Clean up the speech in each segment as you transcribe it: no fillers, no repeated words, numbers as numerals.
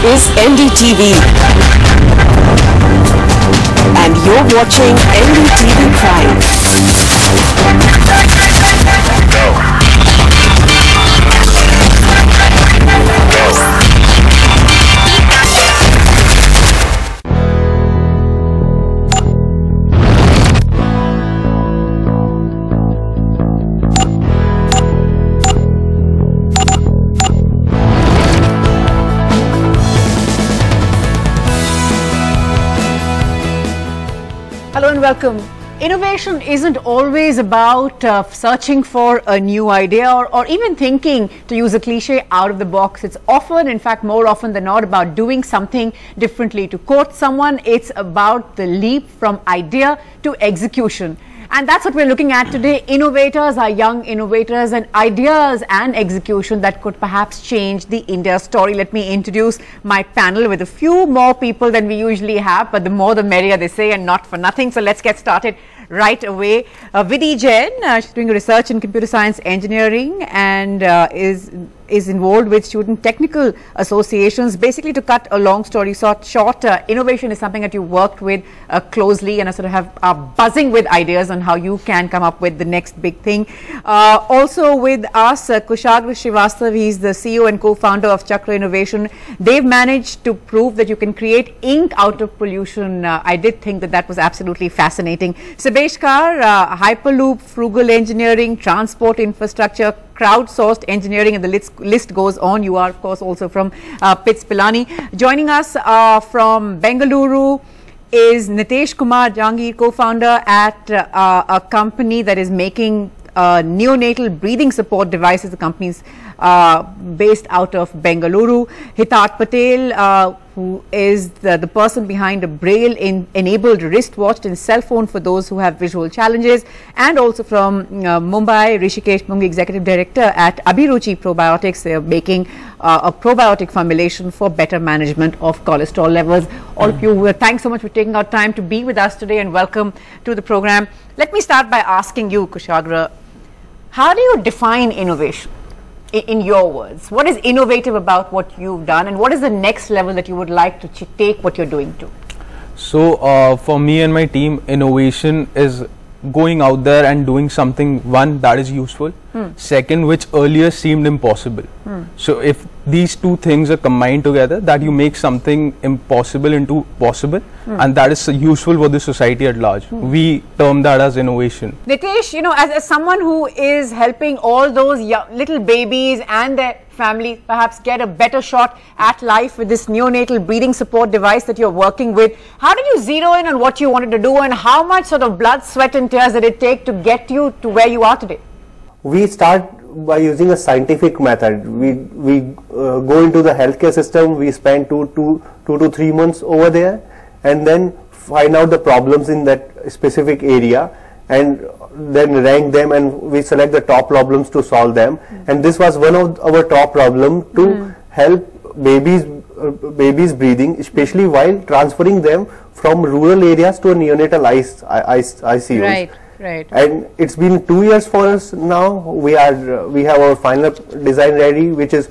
is NDTV. And you're watching NDTV Prime. Hello and welcome. Innovation isn't always about searching for a new idea or even thinking, to use a cliche, out of the box. It's often, in fact, more often than not, about doing something differently. To quote someone, it's about the leap from idea to execution. And that's what we're looking at today. Innovators are young innovators and ideas and execution that could perhaps change the India story. Let me introduce my panel with a few more people than we usually have, but the more the merrier, they say, and not for nothing. So let's get started right away. Vidhi Jain, she's doing research in computer science engineering and is involved with student technical associations. Basically, to cut a long story short, innovation is something that you worked with closely and sort of are buzzing with ideas on how you can come up with the next big thing. Also with us, Kushagra Srivastav, he's the CEO and co-founder of Chakra Innovation. They've managed to prove that you can create ink out of pollution. I did think that that was absolutely fascinating. Sabeshkar, Hyperloop, frugal engineering, transport infrastructure, crowdsourced engineering, and the list goes on. You are, of course, also from PITS Pilani. Joining us from Bengaluru is Nitesh Kumar Jangir, co-founder at a company that is making neonatal breathing support devices. The company's based out of Bengaluru. Hitat Patel, who is the person behind a braille-enabled wristwatch and cell phone for those who have visual challenges. And also from Mumbai, Rishikesh Mungi, Executive Director at Abhiruchi Probiotics. They are making a probiotic formulation for better management of cholesterol levels. All of you, thanks so much for taking out time to be with us today and welcome to the program. Let me start by asking you, Kushagra, how do you define innovation? In your words, what is innovative about what you've done, and what is the next level that you would like to take what you're doing to? So for me and my team, innovation is going out there and doing something, one, that is useful, second, which earlier seemed impossible. So if these two things are combined together, that you make something impossible into possible, and that is useful for the society at large. We term that as innovation. Nitesh, you know, as someone who is helping all those little babies and their families perhaps get a better shot at life with this neonatal breathing support device that you're working with, how did you zero in on what you wanted to do, and how much sort of blood, sweat and tears did it take to get you to where you are today? We start by using a scientific method. We go into the healthcare system. We spend two to 3 months over there, and then find out the problems in that specific area, and then rank them, and we select the top problems to solve them. And this was one of our top problems, to help babies breathing, especially while transferring them from rural areas to a neonatal ICU. Right. Right. And it's been 2 years for us now. We have our final design ready, which is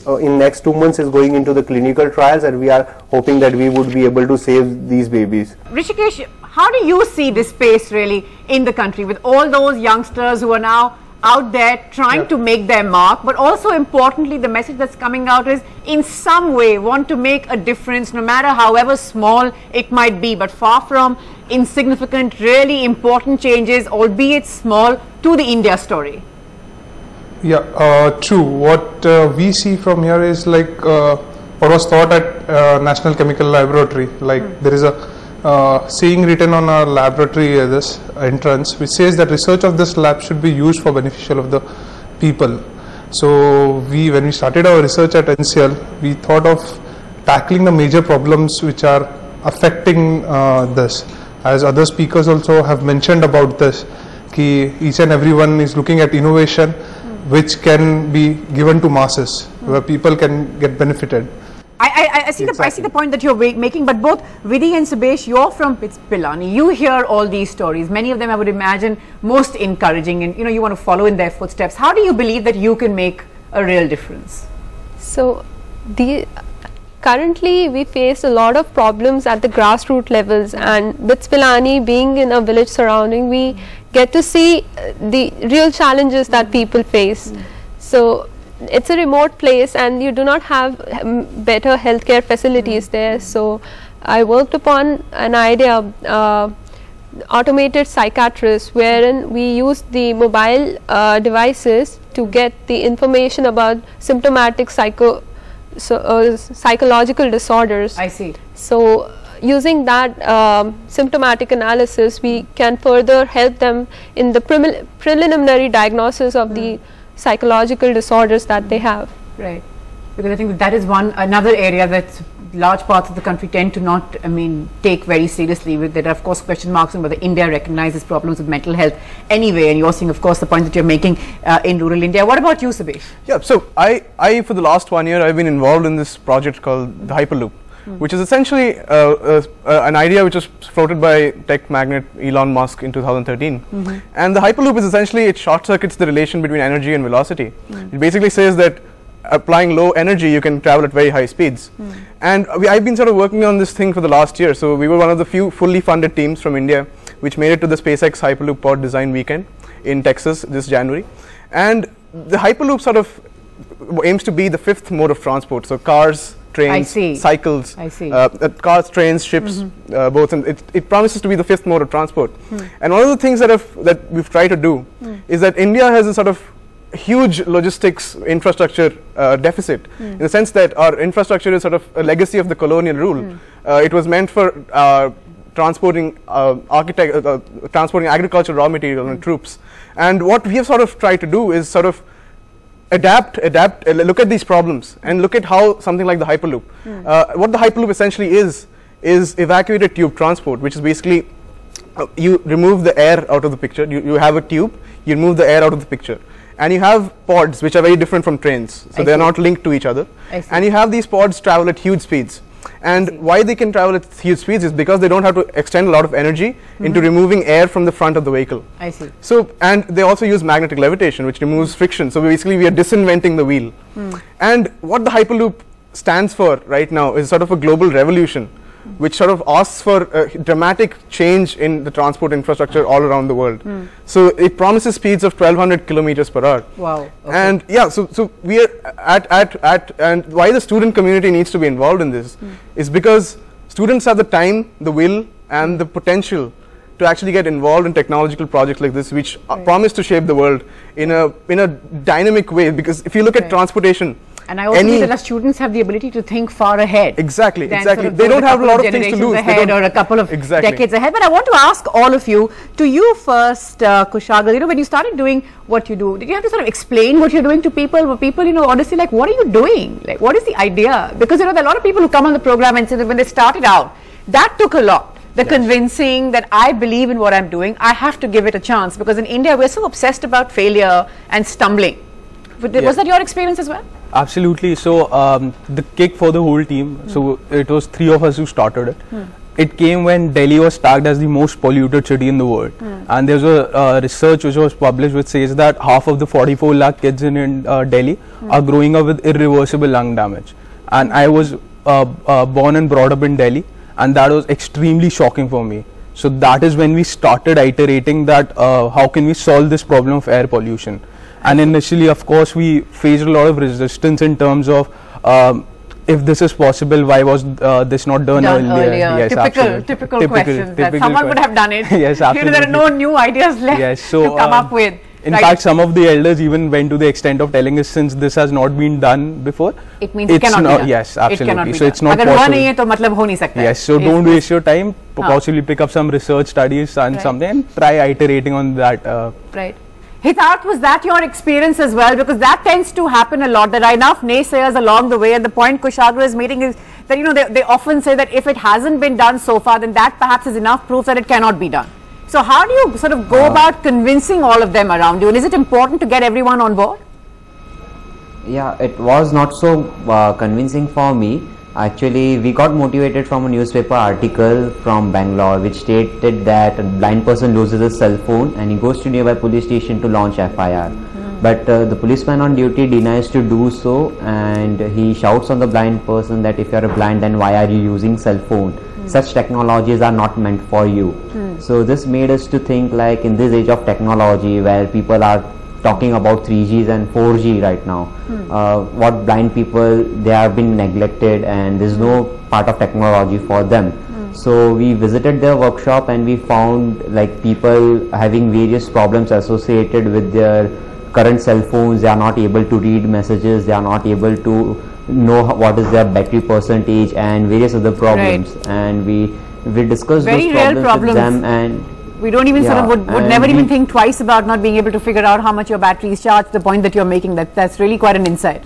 in next 2 months is going into the clinical trials, and we are hoping that we would be able to save these babies. Rishikesh, how do you see this space really in the country with all those youngsters who are now out there trying to make their mark, but also importantly the message that's coming out is in some way want to make a difference, no matter however small it might be, but far from insignificant, really important changes, albeit small, to the India story? Yeah, true. What we see from here is like what was taught at National Chemical Laboratory. Like there is a saying written on our laboratory this entrance, which says that research of this lab should be used for beneficial of the people. So when we started our research at NCL, we thought of tackling the major problems which are affecting this. As other speakers also have mentioned about this, each and everyone is looking at innovation which can be given to masses, where people can get benefited. I see the point that you're making, but both Vidhi and Sabesh, you're from PITS Pilani. You hear all these stories. Many of them, I would imagine, most encouraging, and you want to follow in their footsteps. How do you believe that you can make a real difference? So currently we face a lot of problems at the grassroots levels, and with Pilani being in a village surrounding, we get to see the real challenges that people face. So it's a remote place and you do not have better healthcare facilities there. So I worked upon an idea, automated psychiatrist, wherein we use the mobile devices to get the information about symptomatic psychological disorders. I see. So using that symptomatic analysis, we can further help them in the preliminary diagnosis of the psychological disorders that they have. Right. Because I think that is another area that large parts of the country tend to not, take very seriously. There are of course question marks on whether India recognizes problems with mental health anyway, and you're seeing of course the point that you're making in rural India. What about you, Sabesh? Yeah, so I for the last 1 year I've been involved in this project called the Hyperloop, which is essentially an idea which was floated by tech magnate Elon Musk in 2013. And the Hyperloop is essentially, it short circuits the relation between energy and velocity. It basically says that applying low energy you can travel at very high speeds. And I've been sort of working on this thing for the last year. So we were one of the few fully funded teams from India which made it to the SpaceX Hyperloop pod design weekend in Texas this January. And the Hyperloop sort of aims to be the fifth mode of transport. So cars, trains, cycles, cars, trains, ships, both, and it promises to be the fifth mode of transport. And one of the things that we've tried to do is that India has a sort of huge logistics infrastructure deficit, in the sense that our infrastructure is sort of a legacy of the colonial rule. It was meant for transporting transporting agricultural raw material and troops. And what we have sort of tried to do is sort of adapt, look at these problems and look at how something like the Hyperloop, what the Hyperloop essentially is evacuated tube transport, which is basically you remove the air out of the picture. You have a tube, you remove the air out of the picture. And you have pods which are very different from trains, so they are not linked to each other. And you have these pods travel at huge speeds. And why they can travel at huge speeds is because they don't have to extend a lot of energy into removing air from the front of the vehicle. I see. So, and they also use magnetic levitation, which removes friction. So basically we are disinventing the wheel. And what the Hyperloop stands for right now is sort of a global revolution, which sort of asks for a dramatic change in the transport infrastructure all around the world. So it promises speeds of 1200 kilometers per hour. Wow. Okay. And yeah, so we are and why the student community needs to be involved in this is because students have the time, the will and the potential to actually get involved in technological projects like this, which promise to shape the world in a dynamic way. Because if you look at transportation, and I also think that our students have the ability to think far ahead. Exactly. They don't have a lot of things to lose. Ahead or a couple of decades ahead. But I want to ask all of you, to you first, Kushagra, when you started doing what you do, did you have to sort of explain what you're doing to people? Were people, honestly, like, what are you doing? Like, what is the idea? Because, there are a lot of people who come on the program and say that when they started out, that took a lot. The convincing that I believe in what I'm doing, I have to give it a chance. Because in India, we're so obsessed about failure and stumbling. Was that your experience as well? Absolutely. So the kick for the whole team, so it was 3 of us who started it. It came when Delhi was tagged as the most polluted city in the world. And there's a research which was published which says that half of the 44 lakh kids in Delhi are growing up with irreversible lung damage. And I was born and brought up in Delhi, and that was extremely shocking for me. So that is when we started iterating that how can we solve this problem of air pollution. And initially, of course, we faced a lot of resistance in terms of if this is possible, why was this not done earlier? Yes, typical questions that someone would have done it. Yes, absolutely. There are no new ideas left to come up with. In fact, some of the elders even went to the extent of telling us, since this has not been done before, it means it cannot be done. Yes, absolutely. So it's not possible. Yes, so don't waste your time. Possibly pick up some research studies and something and try iterating on that. Right. Hitarth, was that your experience as well? Because that tends to happen a lot. There are enough naysayers along the way, and the point Kushagra is making is that they often say that if it hasn't been done so far, then that perhaps is enough proof that it cannot be done. So how do you sort of go about convincing all of them around you, and is it important to get everyone on board? Yeah, it was not so convincing for me. Actually, we got motivated from a newspaper article from Bangalore which stated that a blind person loses his cell phone and he goes to nearby police station to launch FIR. but the policeman on duty denies to do so, and he shouts on the blind person that if you are blind, then why are you using cell phone? Such technologies are not meant for you. So this made us to think, like, in this age of technology where people are talking about 3Gs and 4G right now, what blind people, they have been neglected and there's no part of technology for them. So we visited their workshop and we found like people having various problems associated with their current cell phones. They are not able to read messages, they are not able to know what is their battery percentage and various other problems. And we discussed Very those problems with them, and we don't even sort of would never even think twice about not being able to figure out how much your battery is charged. The point that you're making, that's really quite an insight.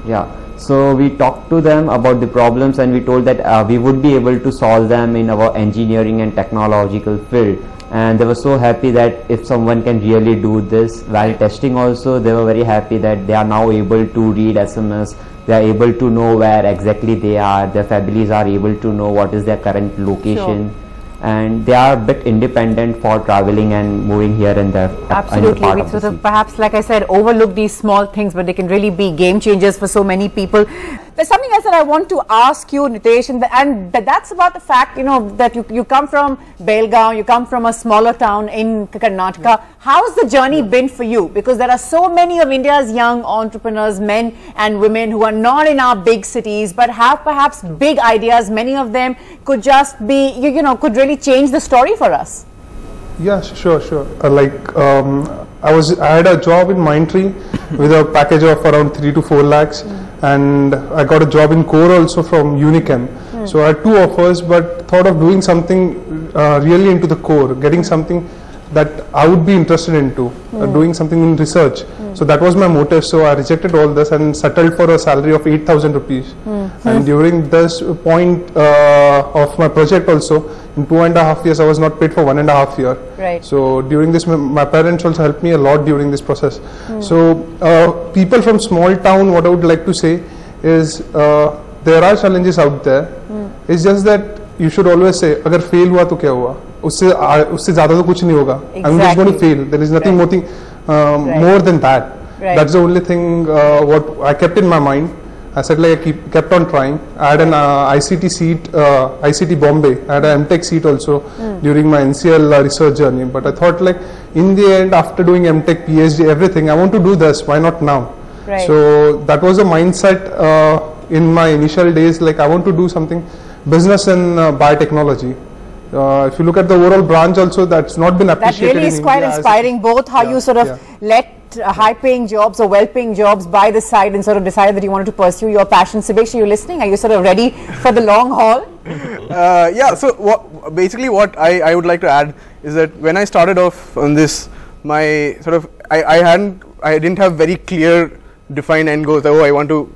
Yeah. So we talked to them about the problems and we told that we would be able to solve them in our engineering and technological field, and they were so happy that if someone can really do this. While testing also, they were very happy that they are now able to read SMS, they are able to know where exactly they are, their families are able to know what is their current location. And they are a bit independent for traveling and moving here and there. Absolutely. We sort of perhaps, like I said, overlook these small things, but they can really be game changers for so many people. There's something else that I want to ask you, Nitesh, and that's about the fact, you know, that you come from Belgaum, you come from a smaller town in Karnataka. How's the journey been for you? Because there are so many of India's young entrepreneurs, men and women, who are not in our big cities, but have perhaps big ideas. Many of them could just be, you know, could really change the story for us. Yeah, sure. I had a job in Mindtree with a package of around 3 to 4 lakhs, and I got a job in Core also from Unichem. So I had 2 offers, but thought of doing something really into the core, getting something that I would be interested into, doing something in research. So that was my motive. So I rejected all this and settled for a salary of 8,000 rupees. And during this point of my project also, in 2.5 years, I was not paid for 1.5 years. Right. So during this, my parents also helped me a lot during this process. So people from small town, what I would like to say is there are challenges out there. It's just that you should always say, अगर fail हुआ तो क्या हुआ? उससे ज़्यादा तो कुछ नहीं होगा. I'm just going to fail. There is nothing more than that. That's the only thing what I kept in my mind. I said, like, I kept on trying. I had an ICT seat, ICT Bombay. I had an MTech seat also during my NCL research journey. But I thought, like, in the end, after doing MTech, PhD, everything, I want to do this. Why not now? So that was a mindset in my initial days. Like, I want to do something business and biotechnology. If you look at the overall branch also, that's not been appreciated. That really is quite inspiring, both how you sort of let high-paying jobs or well-paying jobs by the side and sort of decided that you wanted to pursue your passion. Sibesh, are you listening? Are you sort of ready for the long haul? Yeah, so what I would like to add is that when I started off on this, my sort of, I didn't have very clear defined end goals. Oh, I want to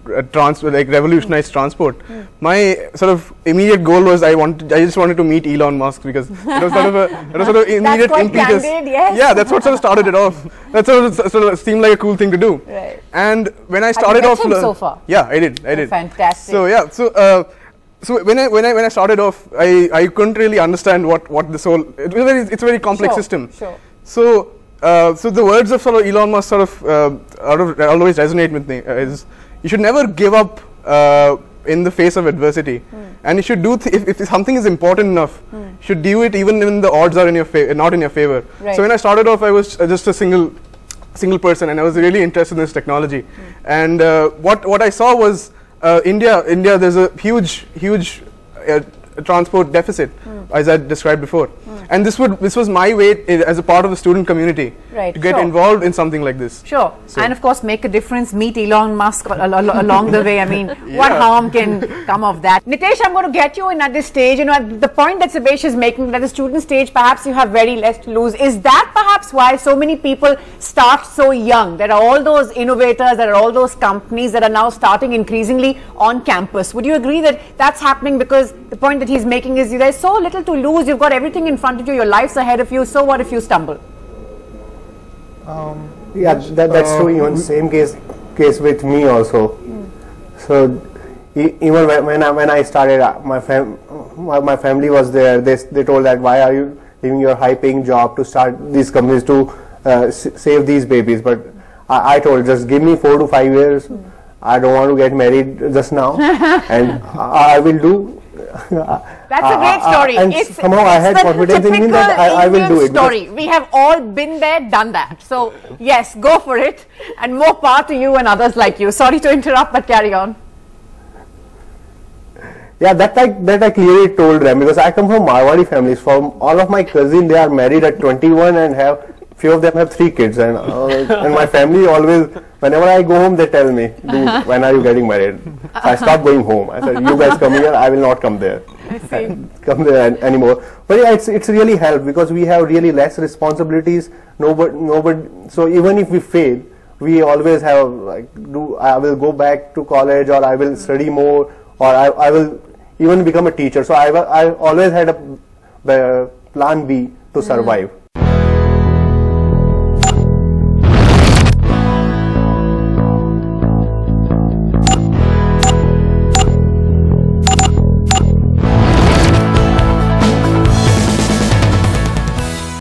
revolutionize transport. My sort of immediate goal was I just wanted to meet Elon Musk, because it was sort of immediate impetus. Yeah, that's what sort of started it off. That sort of seemed like a cool thing to do. Right. And when I started off, so far? Yeah, I did. Fantastic. So yeah, so when I started off, I couldn't really understand what this whole, it's a very complex system. Sure. So the words of sort of Elon Musk sort of always resonate with me. Is you should never give up in the face of adversity, and you should do if something is important enough, you should do it even when the odds are in your not in your favor. Right. So when I started off, I was just a single person, and I was really interested in this technology. And what I saw was India. There's a huge transport deficit, as I described before. And this was my way as a part of the student community to get involved in something like this. Sure. So, and of course make a difference, meet Elon Musk along the way. I mean, what harm can come of that? Nitesh, I'm going to get you in at this stage. You know, at the point that Sibesh is making, at the student stage, perhaps you have very less to lose. Is that perhaps why so many people start so young? There are all those innovators, there are all those companies that are now starting increasingly on campus. Would you agree that that's happening? Because the point that he's making is there's so little to lose. You've got everything in front of you. Your life's ahead of you. So what if you stumble? Yeah, that's true. Even same case with me also. So even when I started, my family was there. They told that why are you leaving your high-paying job to start these companies to save these babies. But I told, just give me 4 to 5 years. I don't want to get married just now, and I will do. That's a great story. And somehow I had confidence in me that I will do it. Story. We have all been there, done that. So yes, go for it, and more power to you and others like you. Sorry to interrupt, but carry on. Yeah, that I clearly told them, because I come from Marwari families. From all of my cousins, they are married at 21 and have few of them have 3 kids, and my family always, whenever I go home, they tell me, "Dude, when are you getting married?" So I stopped going home. I said, "You guys come here, I will not come there." Come there anymore. But yeah, it's really helped, because we have really less responsibilities. Nobody. So even if we fail, we always have like, I will go back to college, or I will study more, or I will even become a teacher. So I always had a plan B to survive.